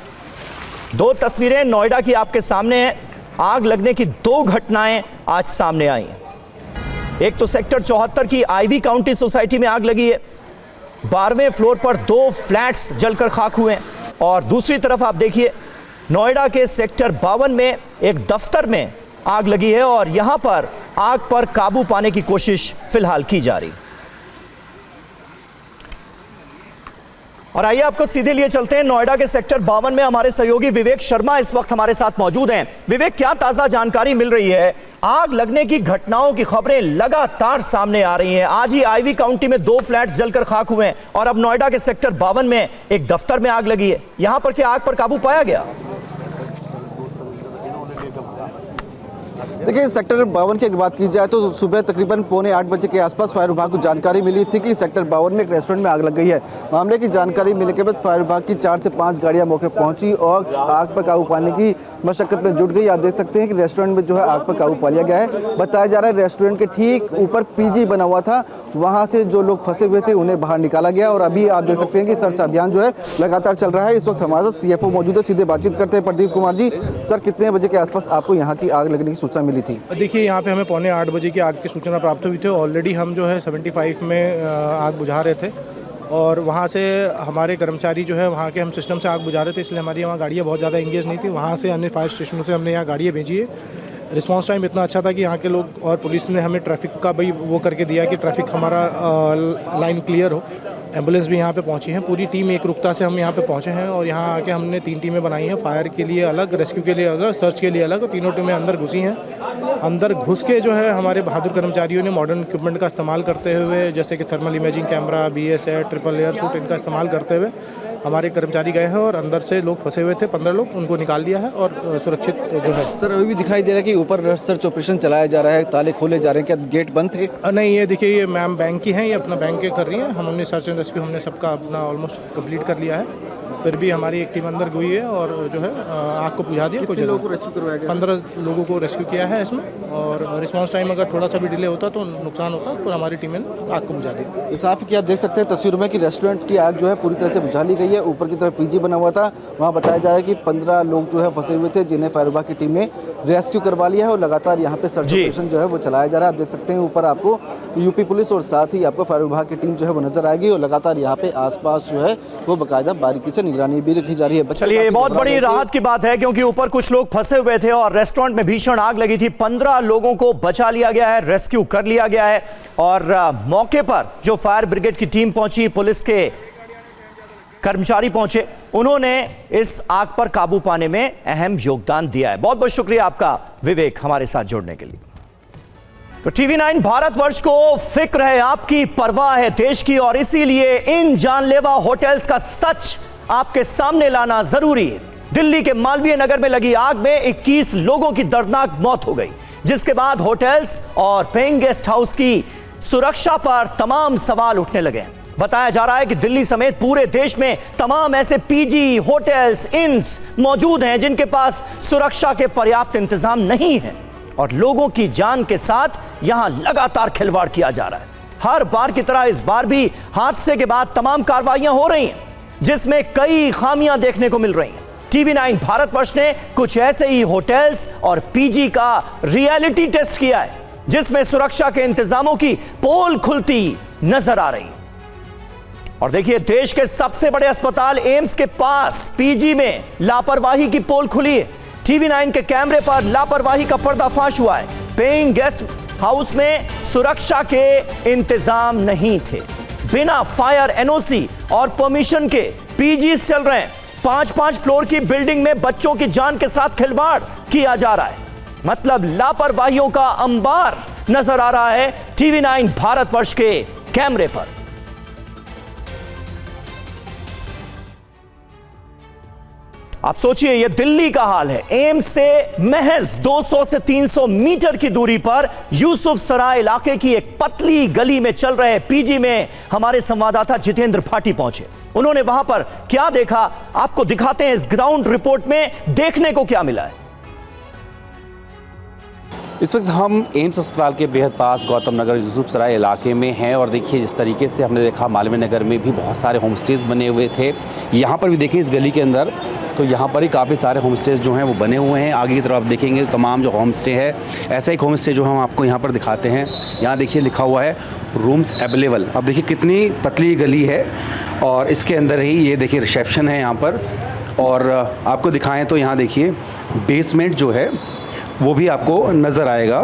2 तस्वीरें नोएडा की आपके सामने हैं। आग लगने की 2 घटनाएं आज सामने आई हैं। एक तो सेक्टर 74 की आईवी काउंटी सोसाइटी में आग लगी है, 12वें फ्लोर पर 2 फ्लैट्स जलकर खाक हुए हैं, और दूसरी तरफ आप देखिए नोएडा के सेक्टर 52 में एक दफ्तर में आग लगी है, और यहां पर आग पर काबू पाने की कोशिश फिलहाल की जा रही है। और आइए आपको सीधे लिए चलते हैं नोएडा के सेक्टर 52 में। हमारे सहयोगी विवेक शर्मा इस वक्त हमारे साथ मौजूद हैं। विवेक, क्या ताजा जानकारी मिल रही है? आग लगने की घटनाओं की खबरें लगातार सामने आ रही हैं। आज ही आईवी काउंटी में 2 फ्लैट्स जलकर खाक हुए हैं और अब नोएडा के सेक्टर 52 में एक दफ्तर में आग लगी है। यहां पर क्या आग पर काबू पाया गया? देखिए, सेक्टर 52 की अगर बात की जाए तो सुबह तकरीबन 7:45 बजे के आसपास फायर विभाग को जानकारी मिली थी कि सेक्टर 52 में एक रेस्टोरेंट में आग लग गई है। मामले की जानकारी मिलने के बाद फायर विभाग की 4 से 5 गाड़ियां मौके पहुंची और आग पर काबू पाने की मशक्कत में जुट गई। आप देख सकते हैं कि रेस्टोरेंट में जो है आग पर काबू पा लिया गया है। बताया जा रहा है रेस्टोरेंट के ठीक ऊपर पीजी बना हुआ था, वहाँ से जो लोग फंसे हुए थे उन्हें बाहर निकाला गया और अभी आप देख सकते हैं कि सर्च अभियान जो है लगातार चल रहा है। इस वक्त हमारे साथ CFO मौजूद है, सीधे बातचीत करते हैं। प्रदीप कुमार जी, सर कितने बजे के आसपास आपको यहाँ की आग लगने की सूचना मिली थी? देखिए, यहाँ पे हमें 7:45 बजे की आग की सूचना प्राप्त हुई थी। ऑलरेडी हम जो है 75 में आग बुझा रहे थे और वहाँ से हमारे कर्मचारी जो है वहाँ के हम सिस्टम से आग बुझा रहे थे, इसलिए हमारी वहाँ गाड़ियाँ बहुत ज़्यादा इंगेज नहीं थी। वहाँ से अन्य फायर स्टेशनों से हमने यहाँ गाड़ियाँ भेजी है। रिस्पांस टाइम इतना अच्छा था कि यहाँ के लोग और पुलिस ने हमें ट्रैफिक का भाई वो करके दिया कि ट्रैफिक हमारा लाइन क्लियर हो। एम्बुलेंस भी यहाँ पे पहुँची है, पूरी टीम एक रुकता से हम यहाँ पे पहुँचे हैं और यहाँ आके हमने 3 टीमें बनाई हैं, फायर के लिए अलग, रेस्क्यू के लिए अलग, सर्च के लिए अलग, और तीनों टीमें अंदर घुसी हैं। अंदर घुस के जो है हमारे बहादुर कर्मचारियों ने मॉडर्न इक्विपमेंट का इस्तेमाल करते हुए, जैसे कि थर्मल इमेजिंग कैमरा, BS है, ट्रिपल एयर सूट, इनका इस्तेमाल करते हुए हमारे कर्मचारी गए हैं और अंदर से लोग फंसे हुए थे 15 लोग, उनको निकाल दिया है और सुरक्षित जो है। सर, अभी भी दिखाई दे रहा है कि ऊपर सर्च ऑपरेशन चलाया जा रहा है, ताले खोले जा रहे हैं, क्या गेट बंद थे? नहीं, ये देखिए, ये मैम बैंक की हैं, ये अपना बैंक के कर रही हैं। हमने सर्च एंड रेस्क्यू हमने सबका अपना ऑलमोस्ट कंप्लीट कर लिया है। फिर भी हमारी एक टीम अंदर गई है और जो है आग को बुझा दिया। कुछ लोगों को रेस्क्यू करवाया गया? 15 लोगों को रेस्क्यू किया है इसमें, और रिस्पांस टाइम अगर थोड़ा सा भी डिले होता तो नुकसान होता, तो हमारी टीम ने आग को बुझा दी। तो साफ कि आप देख सकते हैं तस्वीर में कि रेस्टोरेंट की आग जो है पूरी तरह से बुझा ली गई है। ऊपर की तरफ पीजी बना हुआ था, वहाँ बताया जा रहा है कि 15 लोग जो है फंसे हुए थे, जिन्हें फायर विभाग की टीम ने रेस्क्यू करवा लिया है और लगातार यहाँ पे सर्च ऑपरेशन जो है वो चलाया जा रहा है। आप देख सकते हैं ऊपर आपको यूपी पुलिस और साथ ही आपको फायर विभाग की टीम जो है वो नजर आएगी और लगातार यहाँ पे आसपास जो है वो बाकायदा बारीकी से निगरानी भी रखी जा रही है। चलिए, ये बहुत बड़ी राहत की बात है क्योंकि ऊपर कुछ लोग फंसे हुए थे और रेस्टोरेंट में भीषण आग लगी थी। 15 लोगों को बचा लिया गया है, रेस्क्यू कर लिया गया है और मौके पर जो फायर ब्रिगेड की टीम पहुंची, पुलिस के कर्मचारी पहुंचे, उन्होंने इस आग पर काबू पाने में अहम योगदान दिया है। बहुत बहुत शुक्रिया आपका विवेक, हमारे साथ जुड़ने के लिए। तो TV9 भारतवर्ष को फिक्र है, आपकी परवाह है देश की, और इसीलिए इन जानलेवा होटल्स का सच आपके सामने लाना जरूरी है। दिल्ली के मालवीय नगर में लगी आग में 21 लोगों की दर्दनाक मौत हो गई, जिसके बाद होटल्स और पेइंग गेस्ट हाउस की सुरक्षा पर तमाम सवाल उठने लगे हैं। बताया जा रहा है कि दिल्ली समेत पूरे देश में तमाम ऐसे पीजी, होटल्स, इन्स मौजूद हैं जिनके पास सुरक्षा के पर्याप्त इंतजाम नहीं है और लोगों की जान के साथ यहां लगातार खिलवाड़ किया जा रहा है। हर बार की तरह इस बार भी हादसे के बाद तमाम कार्रवाइयां हो रही हैं जिसमें कई खामियां देखने को मिल रही हैं। TV9 भारतवर्ष ने कुछ ऐसे ही होटल्स और पीजी का रियलिटी टेस्ट किया है जिसमें सुरक्षा के इंतजामों की पोल खुलती नजर आ रही है। और देखिए, देश के सबसे बड़े अस्पताल एम्स के पास पीजी में लापरवाही की पोल खुली है। TV9 के कैमरे पर लापरवाही का पर्दाफाश हुआ है। पेइंग गेस्ट हाउस में सुरक्षा के इंतजाम नहीं थे। बिना फायर NOC और परमिशन के पीजी चल रहे हैं। 5-5 फ्लोर की बिल्डिंग में बच्चों की जान के साथ खिलवाड़ किया जा रहा है। मतलब लापरवाहियों का अंबार नजर आ रहा है TV9 भारतवर्ष के कैमरे पर। आप सोचिए, यह दिल्ली का हाल है। एम्स से महज 200 से 300 मीटर की दूरी पर यूसुफ सराय इलाके की एक पतली गली में चल रहे पीजी में हमारे संवाददाता जितेंद्र भाटी पहुंचे। उन्होंने वहां पर क्या देखा, आपको दिखाते हैं इस ग्राउंड रिपोर्ट में देखने को क्या मिला है। इस वक्त हम एम्स अस्पताल के बेहद पास गौतम नगर यूसुफ सराय इलाके में हैं और देखिए जिस तरीके से हमने देखा मालवीय नगर में भी बहुत सारे होम स्टेज बने हुए थे, यहाँ पर भी देखिए इस गली के अंदर तो यहाँ पर ही काफ़ी सारे होम स्टेज जो हैं वो बने हुए हैं। आगे की तरफ आप देखेंगे तो तमाम जो होम स्टे है, ऐसा एक होम स्टे जो हम आपको यहाँ पर दिखाते हैं। यहाँ देखिए लिखा हुआ है रूम्स अवेलेबल। अब देखिए कितनी पतली गली है और इसके अंदर ही ये देखिए रिसेप्शन है यहाँ पर। और आपको दिखाएं तो यहाँ देखिए बेसमेंट जो है वो भी आपको नज़र आएगा।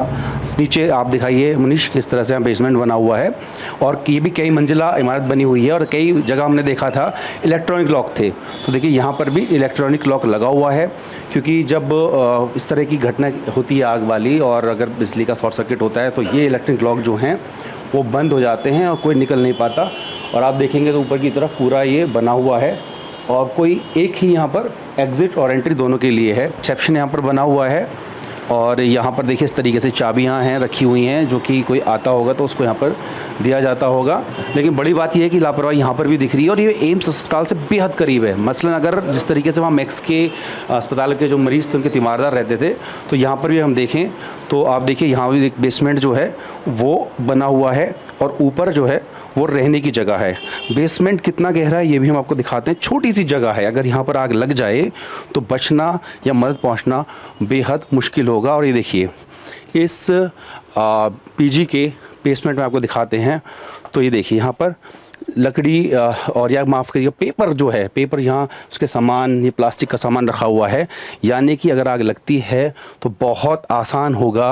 नीचे आप दिखाइए मनीष किस तरह से यहाँ बेसमेंट बना हुआ है, और ये भी कई मंजिला इमारत बनी हुई है, और कई जगह हमने देखा था इलेक्ट्रॉनिक लॉक थे, तो देखिए यहाँ पर भी इलेक्ट्रॉनिक लॉक लगा हुआ है, क्योंकि जब इस तरह की घटना होती है आग वाली, और अगर बिजली का शॉर्ट सर्किट होता है तो ये इलेक्ट्रिक लॉक जो हैं वो बंद हो जाते हैं और कोई निकल नहीं पाता। और आप देखेंगे तो ऊपर की तरफ पूरा ये बना हुआ है, और कोई एक ही यहाँ पर एग्ज़िट और एंट्री दोनों के लिए है। रिसेप्शन यहाँ पर बना हुआ है, और यहाँ पर देखिए इस तरीके से चाबियाँ हैं रखी हुई हैं, जो कि कोई आता होगा तो उसको यहाँ पर दिया जाता होगा। लेकिन बड़ी बात यह है कि लापरवाही यहाँ पर भी दिख रही है, और ये एम्स अस्पताल से बेहद करीब है। मसलन अगर जिस तरीके से वहाँ मैक्स के अस्पताल के जो मरीज़ थे उनके तीमारदार रहते थे, तो यहाँ पर भी हम देखें तो आप देखिए यहाँ भी एक बेसमेंट जो है वो बना हुआ है, और ऊपर जो है वो रहने की जगह है। बेसमेंट कितना गहरा है ये भी हम आपको दिखाते हैं। छोटी सी जगह है, अगर यहाँ पर आग लग जाए तो बचना या मदद पहुँचना बेहद मुश्किल होगा। और ये देखिए इस पीजी के बेसमेंट में आपको दिखाते हैं, तो ये देखिए यहाँ पर लकड़ी और या माफ़ करिए पेपर जो है, पेपर यहाँ उसके सामान, ये प्लास्टिक का सामान रखा हुआ है, यानी कि अगर आग लगती है तो बहुत आसान होगा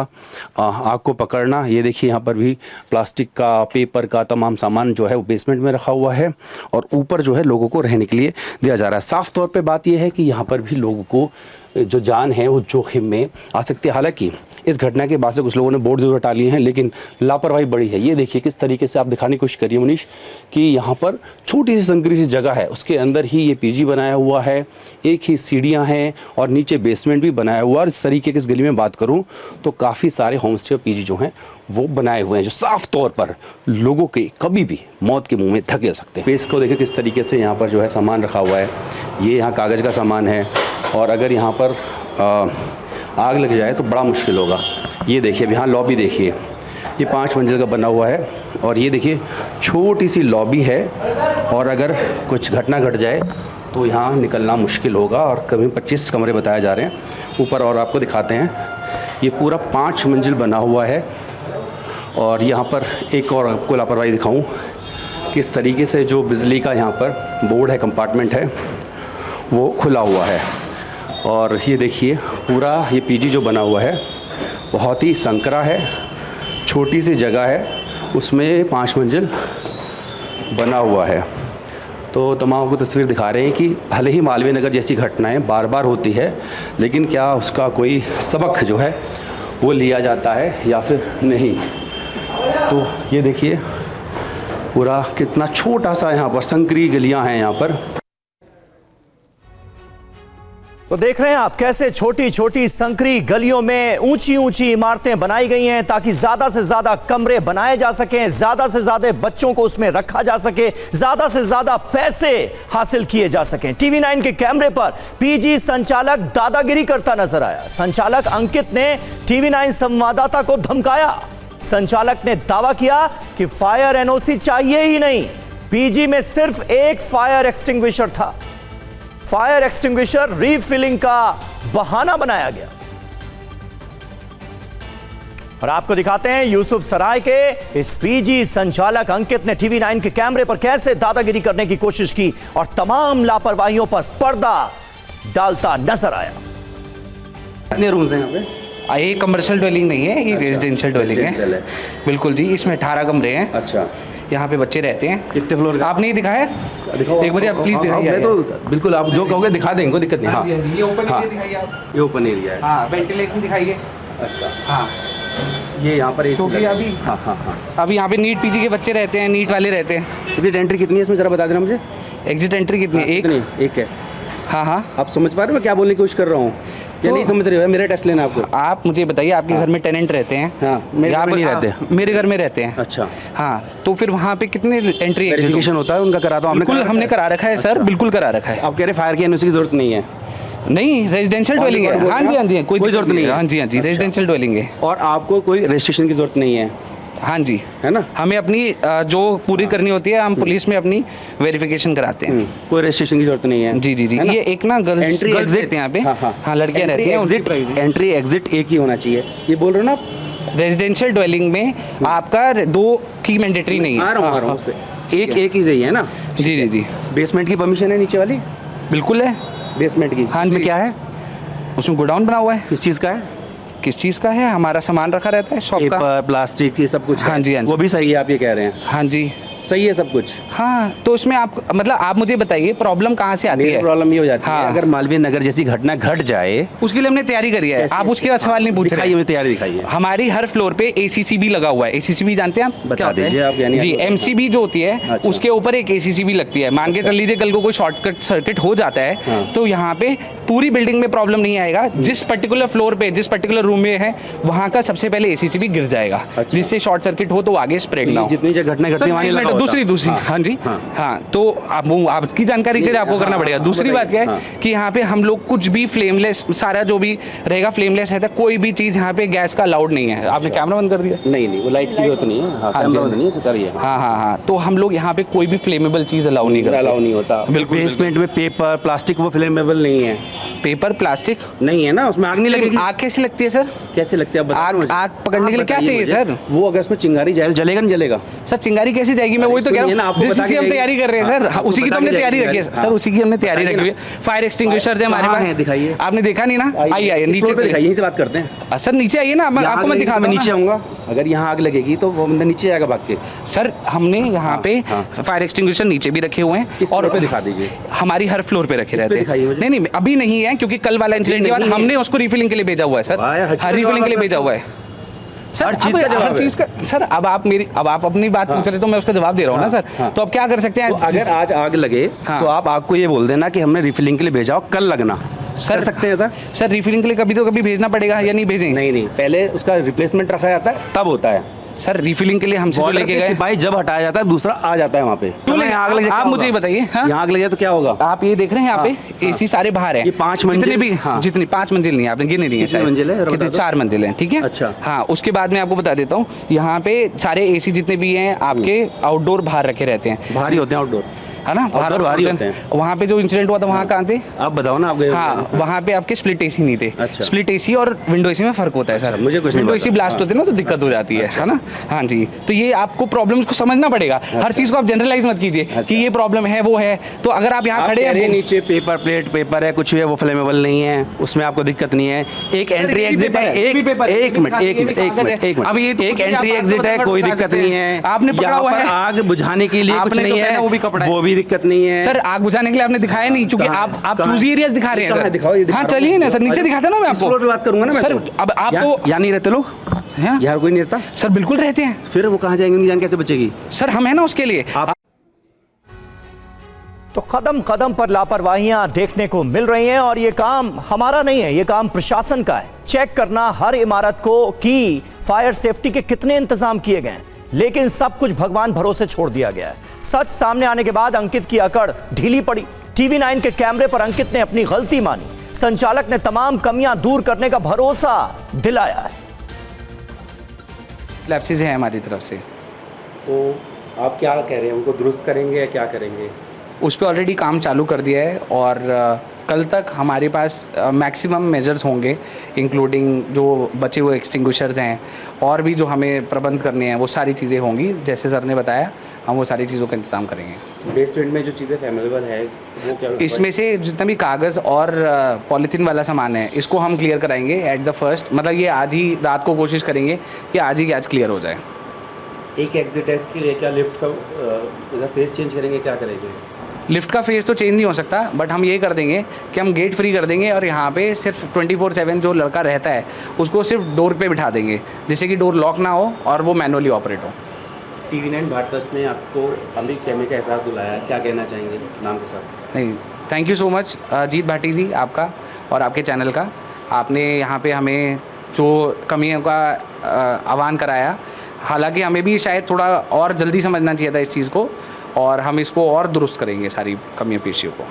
आग को पकड़ना। ये देखिए यहाँ पर भी प्लास्टिक का, पेपर का तमाम सामान जो है वो बेसमेंट में रखा हुआ है, और ऊपर जो है लोगों को रहने के लिए दिया जा रहा है। साफ़ तौर पे बात यह है कि यहाँ पर भी लोगों को जो जान है वो जोखिम में आ सकती है। हालांकि इस घटना के बाद से कुछ लोगों ने बोर्ड ज़रूर हटा लिए हैं, लेकिन लापरवाही बड़ी है। ये देखिए किस तरीके से आप दिखाने की कोशिश करिए मनीष कि यहाँ पर छोटी सी संकरी सी जगह है, उसके अंदर ही ये पीजी बनाया हुआ है, एक ही सीढ़ियाँ हैं और नीचे बेसमेंट भी बनाया हुआ है। और इस तरीके की इस गली में बात करूँ तो काफ़ी सारे होम स्टे और पीजी जो हैं वो बनाए हुए हैं, जो साफ़ तौर पर लोगों के कभी भी मौत के मुँह में धकेल सकते हैं। पेस को देखिए किस तरीके से यहाँ पर जो है सामान रखा हुआ है, ये यहाँ कागज़ का सामान है, और अगर यहाँ पर आग लग जाए तो बड़ा मुश्किल होगा। ये देखिए अब यहाँ लॉबी देखिए, ये 5 मंजिल का बना हुआ है, और ये देखिए छोटी सी लॉबी है, और अगर कुछ घटना घट जाए तो यहाँ निकलना मुश्किल होगा। और कभी 25 कमरे बताए जा रहे हैं ऊपर, और आपको दिखाते हैं ये पूरा 5 मंजिल बना हुआ है। और यहाँ पर एक और आपको लापरवाही दिखाऊँ, किस तरीके से जो बिजली का यहाँ पर बोर्ड है, कंपार्टमेंट है, वो खुला हुआ है। और ये देखिए पूरा ये पीजी जो बना हुआ है बहुत ही संकरा है, छोटी सी जगह है, उसमें 5 मंजिल बना हुआ है। तो तमाम को तस्वीर दिखा रहे हैं कि भले ही मालवीय नगर जैसी घटनाएं बार बार होती है, लेकिन क्या उसका कोई सबक जो है वो लिया जाता है या फिर नहीं। तो ये देखिए पूरा कितना छोटा सा यहाँ पर संकरी गलियां हैं यहाँ पर। तो देख रहे हैं आप कैसे छोटी छोटी संकरी गलियों में ऊंची ऊंची इमारतें बनाई गई हैं, ताकि ज्यादा से ज्यादा कमरे बनाए जा सकें, ज्यादा से ज्यादा बच्चों को उसमें रखा जा सके, ज्यादा से ज्यादा पैसे हासिल किए जा सकें। टीवी 9 के कैमरे पर पीजी संचालक दादागिरी करता नजर आया। संचालक अंकित ने टीवी 9 संवाददाता को धमकाया। संचालक ने दावा किया कि फायर एनओसी चाहिए ही नहीं, पीजी में सिर्फ एक फायर एक्सटिंग्विशर था। फायर एक्सटिंग्विशर रीफिलिंग का बहाना बनाया गया। और आपको दिखाते हैं यूसुफ सराय के इस पीजी संचालक अंकित ने टीवी 9 के कैमरे पर कैसे दादागिरी करने की कोशिश की और तमाम लापरवाहियों पर पर्दा डालता नजर आया। कितने रूम्स हैं यहाँ पे? ये कमर्शियल ड्वेलिंग नहीं है, ये रेजिडेंशियल ड्वेलिंग है। बिल्कुल जी, इसमें 18 कमरे हैं। अच्छा, यहाँ पे बच्चे रहते हैं। कितने फ्लोर का? आप नहीं दिखाया? दिखाओ एक बार आप प्लीज दिखाइए। तो बिल्कुल आप जो कहोगे दिखा देंगे, कोई दिक्कत नहीं। हाँ, ये ओपन एरिया दिखाइए आप। ये ओपन एरिया है। हाँ, वेंटिलेशन दिखाइए। अच्छा, हाँ, ये यहाँ पर क्योंकि अभी हाँ हाँ हाँ अभी यहाँ पे नीट पीजी के बच्चे रहते हैं, नीट वाले रहते हैं। एग्जिट एंट्री कितनी है इसमें जरा बता देना मुझे। एग्जिट एंट्री कितनी है? एक है। हाँ हाँ, आप समझ पा रहे हो मैं क्या बोलने की कोशिश कर रहा हूँ या तो नहीं समझ रहे हो? मेरा टेस्ट लेना आपको। आप मुझे बताइए, आपके घर में टेनेंट रहते हैं? हाँ, मेरे घर में नहीं रहते। मेरे घर में रहते हैं। अच्छा, हाँ, तो फिर वहाँ पे कितने एंट्री वेरिफिकेशन होता है उनका? कराता हूँ। बिल्कुल, हमने करा रखा है सर, बिल्कुल करा रखा है। आप कह रहे फायर की एनओसी की जरूरत नहीं है? नहीं, रेजिडेंशियल ड्वेलिंग है। हाँ जी, हाँ जी, कोई जरूरत नहीं है। हाँ जी, हाँ जी, रेजिडेंशियल ड्वेलिंग है। और आपको कोई रजिस्ट्रेशन की जरूरत नहीं है? हाँ जी, है ना। हमें अपनी जो पूरी करनी होती है, हम पुलिस में अपनी वेरिफिकेशन कराते हैं। कोई रजिस्ट्रेशन की जरूरत नहीं है। जी जी जी, ये एक ना गर्ल्स एंट्री गर्ल्स एग्जिट रहते हैं यहाँ पे। हाँ, लड़कियाँ रहती हैं। एंट्री एग्जिट एक ही होना चाहिए, ये बोल रहे हो ना आप? रेजिडेंशियल ड्वेलिंग में आपका 2 की मैंडेटरी नहीं है। आ रहा हूँ उस पे। एक ही चाहिए ना? जी जी जी, बेसमेंट की परमिशन है नीचे वाली? बिल्कुल है। बेसमेंट की? हाँ जी। क्या है उसमें गोडाउन बना हुआ है। किस चीज़ का है? किस चीज़ का है, हमारा सामान रखा रहता है शॉप का। पेपर प्लास्टिक ये सब कुछ है। हाँ जी, हाँ जी। वो भी सही है आप ये कह रहे हैं? हाँ जी, सही है सब कुछ। हाँ। तो उसमें आप मतलब आप मुझे बताइए प्रॉब्लम कहाँ से आती है? प्रॉब्लम ये हो जाती है हाँ। अगर मालवीय नगर जैसी घटना घट जाए, उसके लिए हमने तैयारी करी है। आप उसके बाद सवाल नहीं पूछ रहे। दिखाइए, तैयारी दिखाइए। हमारी हर फ्लोर पे ACCB लगा हुआ है। ACCB जानते हैं आप? बता दीजिए आप, यानी जी, आप- MCB जो होती है अच्छा। उसके ऊपर एक ACCB लगती है। मान के चल लीजिए कल को कोई सर्किट हो जाता है हाँ। तो यहाँ पे पूरी बिल्डिंग में प्रॉब्लम नहीं आएगा। जिस पर्टिकुलर फ्लोर पे जिस पर्टिकुलर रूम में है वहाँ का सबसे पहले ACCB गिर जाएगा, अच्छा। जिससे शॉर्ट सर्किट हो तो आगे स्प्रेड ना हो। जितनी जगह घटना घटती है वहाँ नहीं लगा होता। दूसरी हाँ जी हाँ। तो आप आपकी जानकारी के लिए आपको करना पड़ेगा। दूसरी बात क्या है कि यहाँ पे हम लोग कुछ भी फ्लेमलेस, सारा जो भी रहेगा फ्लेमलेस रहता है। कोई भी चीज़ यहाँ पे गैस का अलाउड नहीं है। आपने कैमरा बंद कर दिया? नहीं, वो लाइट की जरूरत नहीं है। हाँ, हाँ कैमरा जी। बंद नहीं है, सुधारिए। हाँ। तो हम लोग यहाँ पे कोई भी फ्लेमेबल चीज़ अलाउ नहीं करते। अलाउ नहीं होता। बिल्कुल। बेसमेंट में पेपर प्लास्टिक वो फ्लेमेबल नहीं है। पेपर प्लास्टिक नहीं है ना, उसमें आग नहीं लगेगी। आग कैसे लगती है सर? कैसे लगती है? आग पकड़ने के लिए क्या चाहिए सर? वो अगर उसमें चिंगारी जाए जलेगा नहीं जलेगा? सर चिंगारी कैसे जाएगी? मैं वही तो कह सुनिए ना, रहा हूँ, आपको बता जिसकी के हम जाएगी। तैयारी कर रहे हैं सर। आपको उसी की तो बता हमने के तैयारी जाएगी। रखी है हाँ। सर, उसी की हमने तैयारी रखी हुई है। फायर एक्सटिंग्विशर है हमारे कहाँ पास। है? दिखाइए। आपने देखा नहीं ना? आइए नीचे पे दिखाइए, यहीं से बात करते हैं। सर नीचे आइए ना, मैं आपको मैं दिखा मैं नीचे आऊंगा। अगर यहाँ आग लगेगी तो वो बंदा नीचे आएगा भाग के। सर हमने यहाँ पे फायर एक्सटिंग्विशर नीचे भी रखे हुए हैं। किस और फ्लोर पे दिखा दीजिए? हमारी हर फ्लोर पे रखे रहते दिखाइए मुझे। हैं। नहीं अभी नहीं है, क्योंकि कल वाला इंसिडेंट के बाद हमने उसको रिफिलिंग के लिए भेजा हुआ है सर। हर रिफिलिंग के लिए भेजा हुआ है सर। हर चीज़ का जवाब हर चीज़ का सर। अब आप अपनी बात पूछ रहे तो मैं उसका जवाब दे रहा हूँ ना सर। तो अब क्या कर सकते हैं? तो अगर आज आग लगे तो आप आग को ये बोल देना कि हमने रिफिलिंग के लिए भेजा हो, कल लगना। कर सकते हैं सर रिफिलिंग के लिए कभी तो कभी भेजना पड़ेगा या नहीं भेजें? नहीं, पहले उसका रिप्लेसमेंट रखा जाता है तब होता है। सर रिफिलिंग के लिए हमसे जो लेके गए भाई, जब हटाया जाता है दूसरा आ जाता है वहाँ पे। क्यों ले आग लगे? आप मुझे बताइए। यहाँ आग लग जाए तो क्या होगा? आप ये देख रहे हैं यहाँ पे AC सारे बाहर है। ये 5 मंजिल जितने भी जितनी 5 मंजिल नहीं, आपने गिने नहीं है शायद। मंजिल है? कितने? 4 मंजिल हैं, ठीक है। अच्छा। हाँ, उसके बाद मैं आपको बता देता हूँ, यहाँ पे सारे AC जितने भी हैं आपके आउटडोर बाहर रखे रहते हैं। भारी होते हैं आउटडोर, है ना? भारी होते हैं। वहाँ पे जो इंसिडेंट हुआ था वहाँ कहाँ थे? आप बताओ ना, आप गए? हाँ, वहाँ पे आपके स्प्लिट AC नहीं थे। अच्छा। स्प्लिट AC और विंडो AC में फर्क होता है सर। मुझे कुछ नहीं विंडो पता। AC ब्लास्ट होते हैं ना तो दिक्कत हो जाती है ना? हाँ जी। तो ये आपको प्रॉब्लम्स को समझना पड़ेगा। हर चीज़ को आप जनरलाइज मत कीजिए कि ये प्रॉब्लम है वो है। तो अगर आप यहाँ खड़े हैं, नीचे पेपर प्लेट पेपर है, कुछ भी है, वो फ्लेमेबल नहीं है, उसमें आपको दिक्कत नहीं है। एक एंट्री एग्जिट है, एक मिनट, अब ये एक एंट्री एग्जिट है, कोई दिक्कत नहीं है। आपने पकड़ा हुआ है आग बुझाने के लिए कुछ आपने नहीं तो है, पहना वो भी कपड़ा है। वो भी दिक्कत नहीं है। सर आग बुझाने के लिए आपने दिखाया नहीं, क्योंकि आप चूजी एरियाज दिखा रहे हैं सर। दिखाओ, ये दिखा हाँ रहा हूं। चलिए ना सर, नीचे दिखाता ना मैं इस फ्लोर आपको। पे बात करूंगा ना मैं सर तो। अब आप तो यहाँ नहीं रहते लोग? यार कोई नहीं रहता? सर बिल्कुल रहते हैं फिर वो कहाँ जाएंगे? उनकी जान कैसे बचेगी? सर, हम है ना उसके लिए। तो कदम कदम पर लापरवाहियां देखने को मिल रही हैं और ये काम हमारा नहीं है, ये काम प्रशासन का है। चेक करना हर इमारत को कि फायर सेफ्टी के कितने इंतजाम किए गए हैं, लेकिन सब कुछ भगवान भरोसे छोड़ दिया गया है। सच सामने आने के बाद अंकित की अकड़ ढीली पड़ी। TV9 के कैमरे पर अंकित ने अपनी गलती मानी, संचालक ने तमाम कमियां दूर करने का भरोसा दिलाया है। लैप्सेस है हमारी तरफ से। तो आप क्या कह रहे हैं, उनको दुरुस्त करेंगे या क्या करेंगे? उस पर ऑलरेडी काम चालू कर दिया है और कल तक हमारे पास मैक्सिमम मेजर्स होंगे, इंक्लूडिंग जो बचे हुए एक्सटिंग्विशर्स हैं और भी जो हमें प्रबंध करने हैं वो सारी चीज़ें होंगी। जैसे सर ने बताया, हम वो सारी चीज़ों का इंतजाम करेंगे। बेसमेंट में जो चीज़ें फ्लेमेबल है वो क्या? इसमें से जितना भी कागज़ और पॉलीथीन वाला सामान है इसको हम क्लियर कराएंगे एट द फर्स्ट। मतलब ये आज ही रात को कोशिश करेंगे कि आज ही आज क्लियर हो जाए। एक एग्जिट है, इसके लिए क्या लिफ्ट का फेस चेंज करेंगे, क्या करेंगे? लिफ्ट का फेस तो चेंज नहीं हो सकता, बट हम ये कर देंगे कि हम गेट फ्री कर देंगे और यहाँ पे सिर्फ 24/7 जो लड़का रहता है उसको सिर्फ डोर पे बिठा देंगे, जिससे कि डोर लॉक ना हो और वो मैनुअली ऑपरेट हो। TV9 भारतवर्ष ने आपको अमृत खेमे का एहसास दिलाया, क्या कहना चाहेंगे नाम के साथ? नहीं, थैंक यू सो मच जीत भाटी जी, आपका और आपके चैनल का। आपने यहाँ पे हमें जो कमियों का आह्वान कराया, हालांकि हमें भी शायद थोड़ा और जल्दी समझना चाहिए था इस चीज़ को, और हम इसको और दुरुस्त करेंगे सारी कमियों पेशियों को।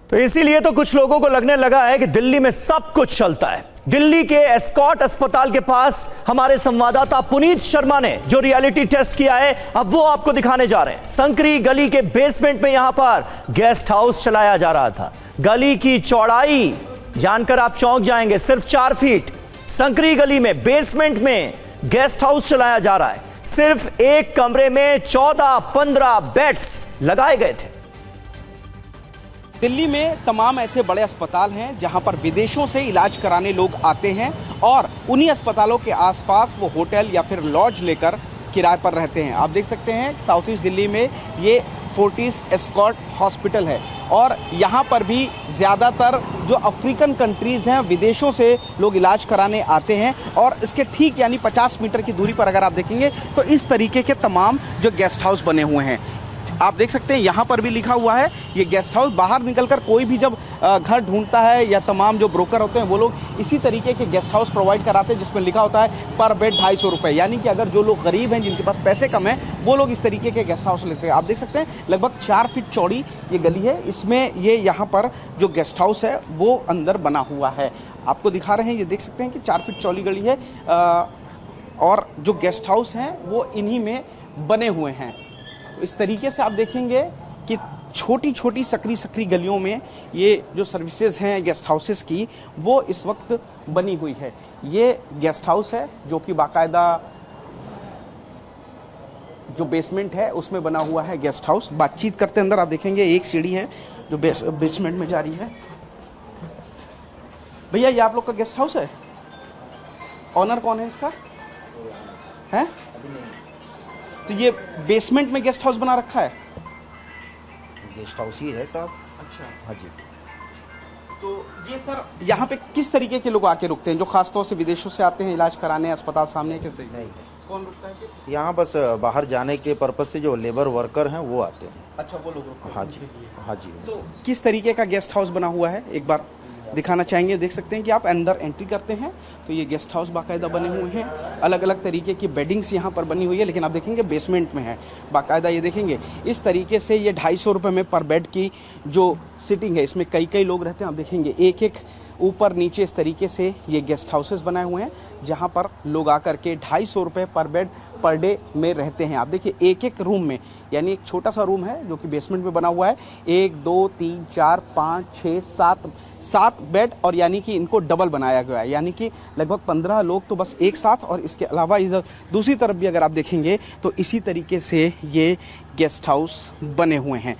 तो इसीलिए तो कुछ लोगों को लगने लगा है कि दिल्ली में सब कुछ चलता है। दिल्ली के एस्कॉट अस्पताल के पास हमारे संवाददाता पुनीत शर्मा ने जो रियलिटी टेस्ट किया है, अब वो आपको दिखाने जा रहे हैं। संकरी गली के बेसमेंट में यहां पर गेस्ट हाउस चलाया जा रहा था। गली की चौड़ाई जानकर आप चौंक जाएंगे, सिर्फ 4 फीट। संकरी गली में बेसमेंट में गेस्ट हाउस चलाया जा रहा है। सिर्फ एक कमरे में 14-15 बेड्स लगाए गए थे। दिल्ली में तमाम ऐसे बड़े अस्पताल हैं जहां पर विदेशों से इलाज कराने लोग आते हैं और उन्हीं अस्पतालों के आसपास वो होटल या फिर लॉज लेकर किराए पर रहते हैं। आप देख सकते हैं साउथ ईस्ट दिल्ली में ये फोर्टिस एस्कॉर्ट हॉस्पिटल है और यहाँ पर भी ज़्यादातर जो अफ्रीकन कंट्रीज़ हैं विदेशों से लोग इलाज कराने आते हैं और इसके ठीक यानी 50 मीटर की दूरी पर अगर आप देखेंगे तो इस तरीके के तमाम जो गेस्ट हाउस बने हुए हैं। आप देख सकते हैं यहाँ पर भी लिखा हुआ है ये गेस्ट हाउस। बाहर निकलकर कोई भी जब घर ढूंढता है या तमाम जो ब्रोकर होते हैं वो लोग इसी तरीके के गेस्ट हाउस प्रोवाइड कराते हैं जिसमें लिखा होता है पर बेड 250 रुपये, यानी कि अगर जो लोग गरीब हैं जिनके पास पैसे कम हैं वो लोग इस तरीके के गेस्ट हाउस लेते हैं। आप देख सकते हैं लगभग 4 फीट चौड़ी ये गली है, इसमें ये यहाँ पर जो गेस्ट हाउस है वो अंदर बना हुआ है। आपको दिखा रहे हैं, ये देख सकते हैं कि 4 फीट चौड़ी गली है और जो गेस्ट हाउस हैं वो इन्हीं में बने हुए हैं। इस तरीके से आप देखेंगे कि छोटी छोटी सकरी गलियों में ये जो सर्विसेज हैं गेस्ट हाउसेस की वो इस वक्त बनी हुई है। ये गेस्ट हाउस है जो कि बाकायदा जो बेसमेंट है उसमें बना हुआ है गेस्ट हाउस। बातचीत करते अंदर आप देखेंगे एक सीढ़ी है जो बेसमेंट में जा रही है। भैया ये आप लोग का गेस्ट हाउस है? ऑनर कौन है इसका? है तो ये बेसमेंट में गेस्ट हाउस बना रखा है? गेस्ट हाउस ही है साहब। अच्छा, हाँ जी। तो ये सर यहाँ पे किस तरीके के लोग आके रुकते हैं जो खासतौर से विदेशों से आते हैं इलाज कराने अस्पताल सामने? किस तरीके? नहीं, कौन रुकता है? यहाँ बस बाहर जाने के पर्पज से जो लेबर वर्कर हैं वो आते हैं। अच्छा, वो लोग रुकते हैं। हाँ जी, हाँ जी। तो किस तरीके का गेस्ट हाउस बना हुआ है एक बार दिखाना चाहेंगे। देख सकते हैं कि आप अंदर एंट्री करते हैं तो ये गेस्ट हाउस बाकायदा बने हुए हैं, अलग अलग तरीके की बेडिंग्स यहाँ पर बनी हुई है, लेकिन आप देखेंगे बेसमेंट में है बाकायदा। ये देखेंगे इस तरीके से ये 250 रुपये में पर बेड की जो सिटिंग है, इसमें कई लोग रहते हैं। आप देखेंगे एक ऊपर नीचे इस तरीके से ये गेस्ट हाउसेस बनाए हुए हैं जहाँ पर लोग आकर के 250 रुपये पर बेड पर डे में रहते हैं। आप देखिए एक रूम में, यानी एक छोटा सा रूम है जो कि बेसमेंट में बना हुआ है, 1 2 3 4 5 6 7 बेड और यानी कि इनको डबल बनाया गया है, यानी कि लगभग 15 लोग तो बस एक साथ। और इसके अलावा इधर दूसरी तरफ भी अगर आप देखेंगे तो इसी तरीके से ये गेस्ट हाउस बने हुए हैं।